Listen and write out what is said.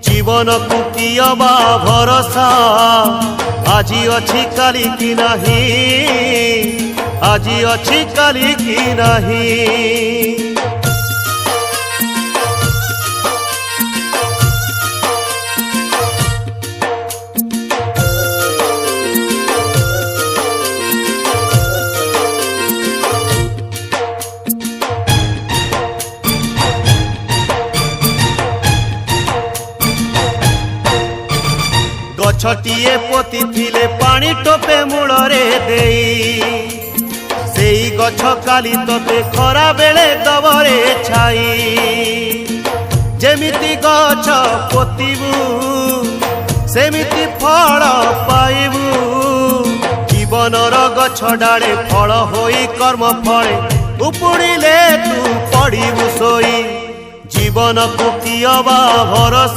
जीवन को कियबा भरोसा आजी अच्छी काली की नहीं, आजी अच्छी काली की नहीं। गछटिए पोती थिले पानी टोपे मूड़े देई, सेई गछ काली तोते खरा बेले दबरे छाई। जेमिति गछ पोतीबू सेमिति फल पाइबू, जीवनर गछ डाले फल होई कर्म फले उपुड़िले तू पड़िबू सोई। जीवन को कियबा भरोसा